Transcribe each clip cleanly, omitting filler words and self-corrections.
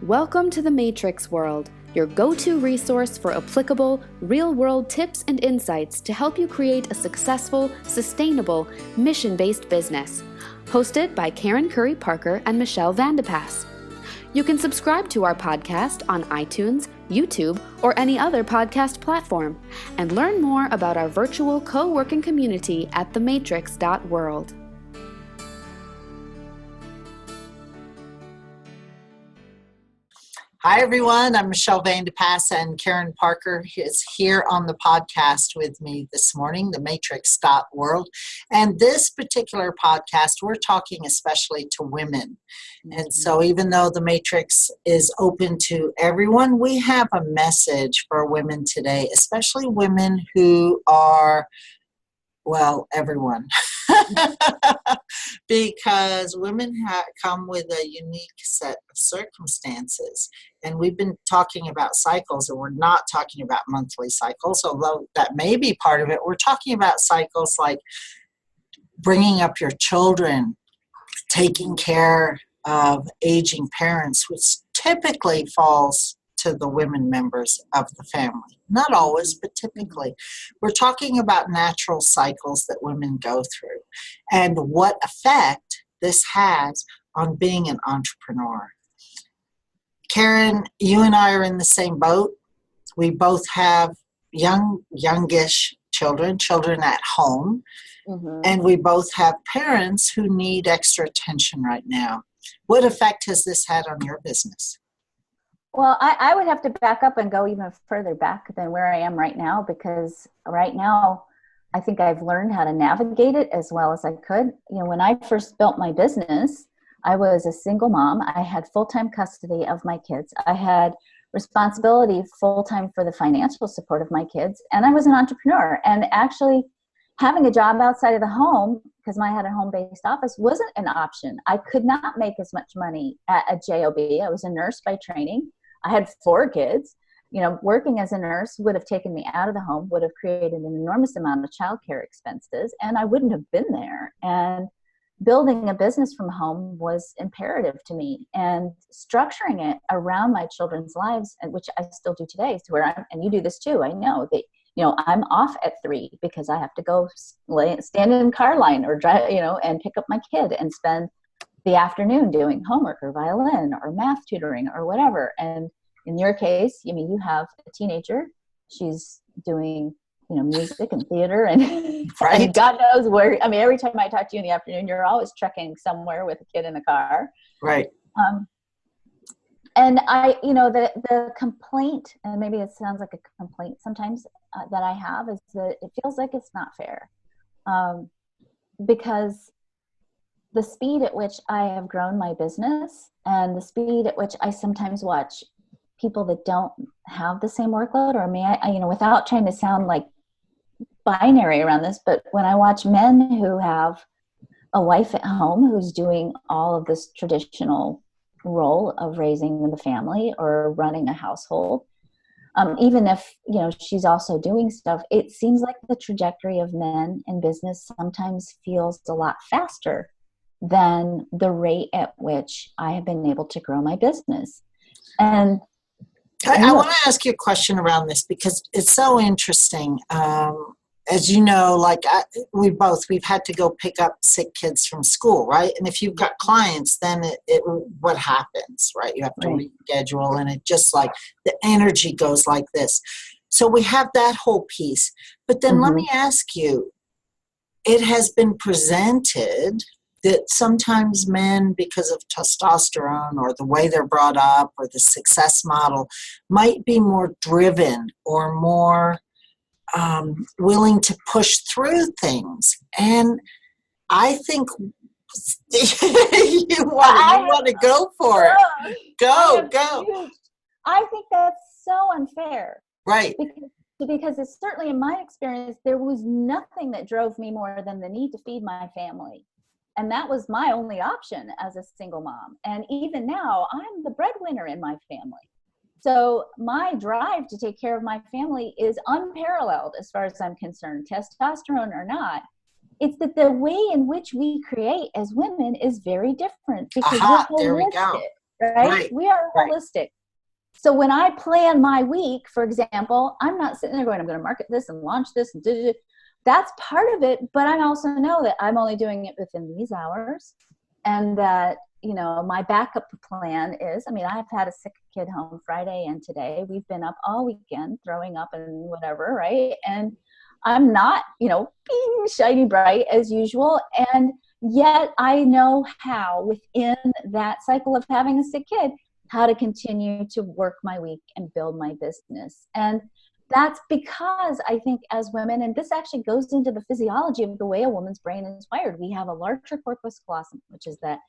Welcome to the Matrix World, your go-to resource for applicable, real-world tips and insights to help you create a successful, sustainable, mission-based business. Hosted by Karen Curry Parker and Michelle Vandepass. You can subscribe to our podcast on iTunes, YouTube, or any other podcast platform, and learn more about our virtual co-working community at thematrix.world. Hi, everyone. I'm Michelle Vandepass, and Karen Parker is here on the podcast with me this morning, thematrix.world. And this particular podcast, we're talking especially to women. And so even though the Matrix is open to everyone, we have a message for women today, especially women who are, well, everyone. Because women come with a unique set of circumstances. And we've been talking about cycles, and we're not talking about monthly cycles, although that may be part of it. We're talking about cycles like bringing up your children, taking care of aging parents, which typically falls to the women members of the family. Not always, but typically. We're talking about natural cycles that women go through and what effect this has on being an entrepreneur. Karen, you and I are in the same boat. We both have youngish children at home, and we both have parents who need extra attention right now. What effect has this had on your business? Well, I would have to back up and go even further back than where I am right now, because right now I think I've learned how to navigate it as well as I could. You know, when I first built my business, I was a single mom. I had full-time custody of my kids. I had responsibility full-time for the financial support of my kids, and I was an entrepreneur. And actually having a job outside of the home, because I had a home-based office, wasn't an option. I could not make as much money at a job. I was a nurse by training. I had 4 kids. You know, working as a nurse would have taken me out of the home, would have created an enormous amount of childcare expenses, and I wouldn't have been there. And building a business from home was imperative to me, and structuring it around my children's lives, and which I still do today, to where and you do this too, I know that, you know, I'm off at 3 because I have to go stand in a car line or drive, you know, and pick up my kid and spend the afternoon doing homework or violin or math tutoring or whatever. And in your case, I mean, you have a teenager. She's doing, you know, music and theater and, right. And God knows where. I mean, every time I talk to you in the afternoon, you're always trekking somewhere with a kid in a car. Right. And I, you know, the complaint, and maybe it sounds like a complaint sometimes that I have, is that it feels like it's not fair. Because the speed at which I have grown my business and the speed at which I sometimes watch people that don't have the same workload, or I, you know, without trying to sound like binary around this, but when I watch men who have a wife at home who's doing all of this traditional role of raising the family or running a household, even if, you know, she's also doing stuff, it seems like the trajectory of men in business sometimes feels a lot faster than the rate at which I have been able to grow my business. And I want to ask you a question around this because it's so interesting. As you know, like we've had to go pick up sick kids from school, right? And if you've got clients, then what happens, right? You have to reschedule, and it just like the energy goes like this. So we have that whole piece. But then let me ask you, it has been presented that sometimes men, because of testosterone or the way they're brought up or the success model, might be more driven or more willing to push through things. And I think you want to go for it. Go. I think that's so unfair. Right. Because it's certainly, in my experience, there was nothing that drove me more than the need to feed my family. And that was my only option as a single mom. And even now, I'm the breadwinner in my family. So my drive to take care of my family is unparalleled as far as I'm concerned, testosterone or not. It's that the way in which we create as women is very different because we're holistic. There we go. right? We are holistic. So when I plan my week, for example, I'm not sitting there going, I'm going to market this and launch this and that's part of it. But I also know that I'm only doing it within these hours, and that, my backup plan is, I've had a sick kid home Friday and today. We've been up all weekend throwing up and whatever, right? And I'm not, being shiny bright as usual. And yet I know how, within that cycle of having a sick kid, how to continue to work my week and build my business. And that's because I think as women, and this actually goes into the physiology of the way a woman's brain is wired, we have a larger corpus callosum, which is that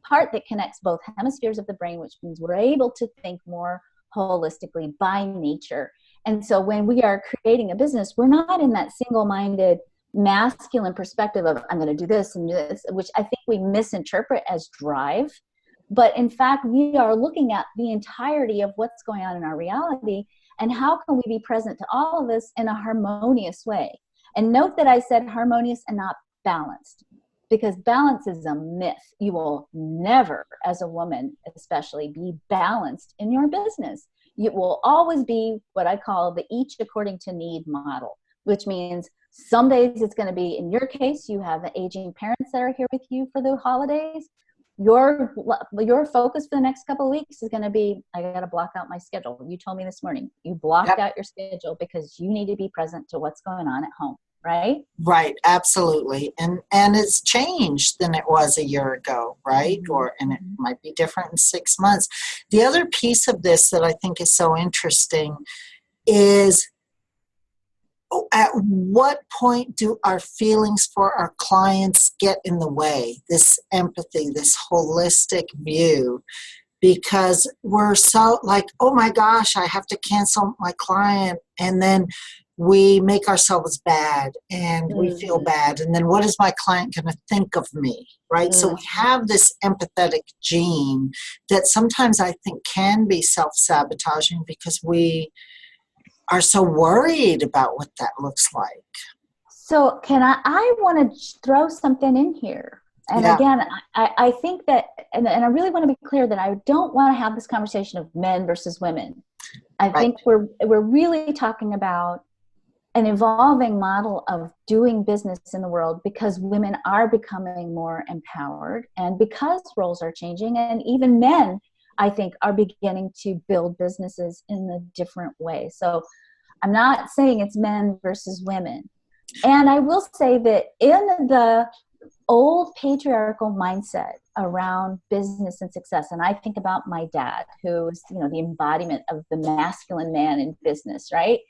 part that connects both hemispheres of the brain, which means we're able to think more holistically by nature. And so when we are creating a business, we're not in that single-minded masculine perspective of, I'm going to do this and do this, which I think we misinterpret as drive. But in fact, we are looking at the entirety of what's going on in our reality, and how can we be present to all of this in a harmonious way. And note that I said harmonious and not balanced, because balance is a myth. You will never, as a woman especially, be balanced in your business. It will always be what I call the each according to need model, which means some days it's going to be, in your case, you have aging parents that are here with you for the holidays. Your focus for the next couple of weeks is going to be, I got to block out my schedule. You told me this morning, you blocked out your schedule because you need to be present to what's going on at home, right? Right, absolutely. And it's changed than it was a year ago, right? And it might be different in 6 months. The other piece of this that I think is so interesting is, at what point do our feelings for our clients get in the way? This empathy, this holistic view, because we're so like, oh my gosh, I have to cancel my client. And then we make ourselves bad and we feel bad. And then what is my client going to think of me, right? So we have this empathetic gene that sometimes I think can be self-sabotaging because we are so worried about what that looks like. So I want to throw something in here. And again, I think that, and I really want to be clear that I don't want to have this conversation of men versus women. I think we're really talking about an evolving model of doing business in the world, because women are becoming more empowered, and because roles are changing, and even men, I think, are beginning to build businesses in a different way. So I'm not saying it's men versus women. And I will say that in the old patriarchal mindset around business and success, and I think about my dad, who is, the embodiment of the masculine man in business, right?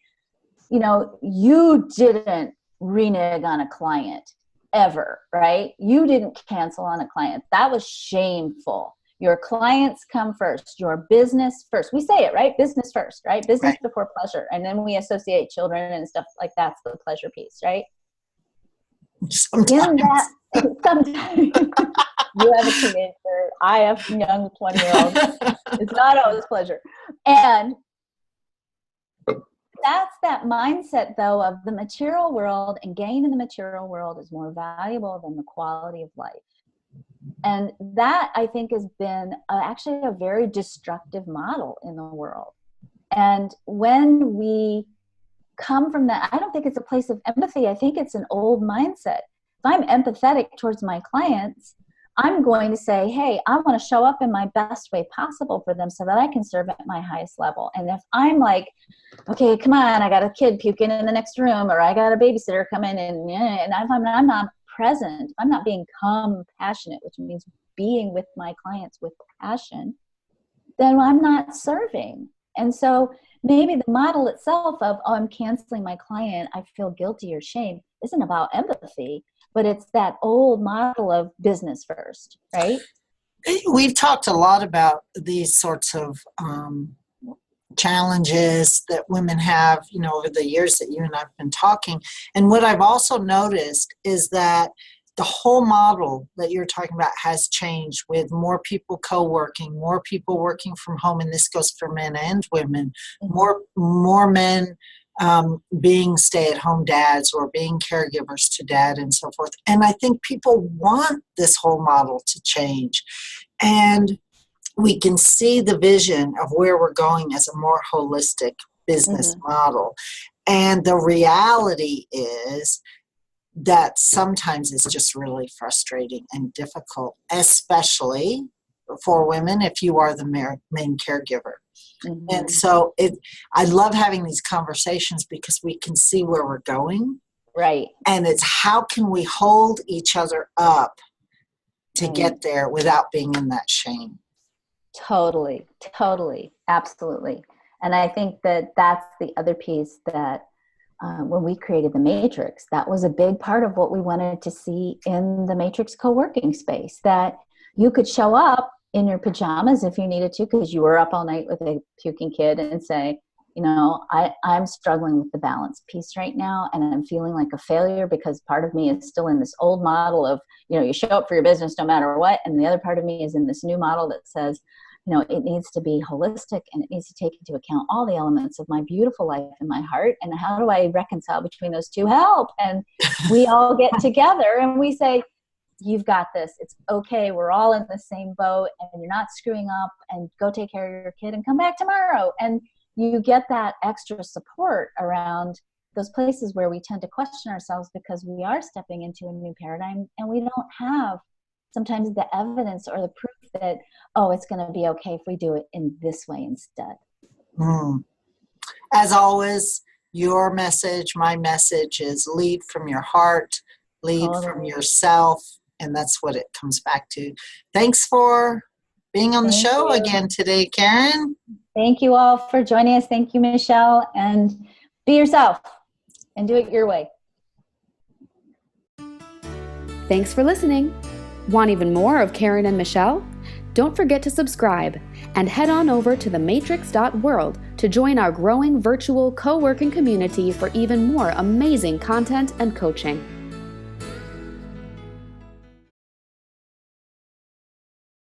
You didn't renege on a client ever, right? You didn't cancel on a client. That was shameful. Your clients come first, your business first. We say it, right? Business first, right? Business before pleasure. And then we associate children and stuff like that's the pleasure piece, right? Sometimes. Sometimes. You have a teenager. I have a young 20-year-old. It's not always pleasure. And that's that mindset, though, of the material world, and gain in the material world is more valuable than the quality of life. And that, I think, has been actually a very destructive model in the world. And when we come from that, I don't think it's a place of empathy. I think it's an old mindset. If I'm empathetic towards my clients, I'm going to say, hey, I want to show up in my best way possible for them so that I can serve at my highest level. And if I'm like, okay, come on, I got a kid puking in the next room, or I got a babysitter coming in, and I'm not present, I'm not being compassionate, which means being with my clients with passion, then I'm not serving. And so maybe the model itself of, oh, I'm canceling my client, I feel guilty or shame, isn't about empathy, but it's that old model of business first, right? We've talked a lot about these sorts of challenges that women have, over the years that you and I've been talking. And what I've also noticed is that the whole model that you're talking about has changed, with more people co-working, more people working from home, and this goes for men and women, more men being stay-at-home dads or being caregivers to dad and so forth. And I think people want this whole model to change. And we can see the vision of where we're going as a more holistic business model. And the reality is that sometimes it's just really frustrating and difficult, especially for women if you are the main caregiver. And so I love having these conversations because we can see where we're going. Right. And it's how can we hold each other up to get there without being in that shame. Totally. Absolutely. And I think that that's the other piece that when we created the Matrix, that was a big part of what we wanted to see in the Matrix co-working space, that you could show up in your pajamas if you needed to, because you were up all night with a puking kid, and say, I'm struggling with the balance piece right now, and I'm feeling like a failure because part of me is still in this old model of, you show up for your business no matter what. And the other part of me is in this new model that says, it needs to be holistic and it needs to take into account all the elements of my beautiful life and my heart. And how do I reconcile between those two? Help. And we all get together and we say, you've got this. It's okay. We're all in the same boat and you're not screwing up, and go take care of your kid and come back tomorrow. And you get that extra support around those places where we tend to question ourselves because we are stepping into a new paradigm and we don't have sometimes the evidence or the proof that, it's going to be okay if we do it in this way instead. As always, your message, my message is lead from your heart, lead from yourself, and that's what it comes back to. Thanks for being on the show again today, Karen. Thank you all for joining us. Thank you, Michelle, and be yourself and do it your way. Thanks for listening. Want even more of Karen and Michelle? Don't forget to subscribe and head on over to thematrix.world to join our growing virtual co-working community for even more amazing content and coaching.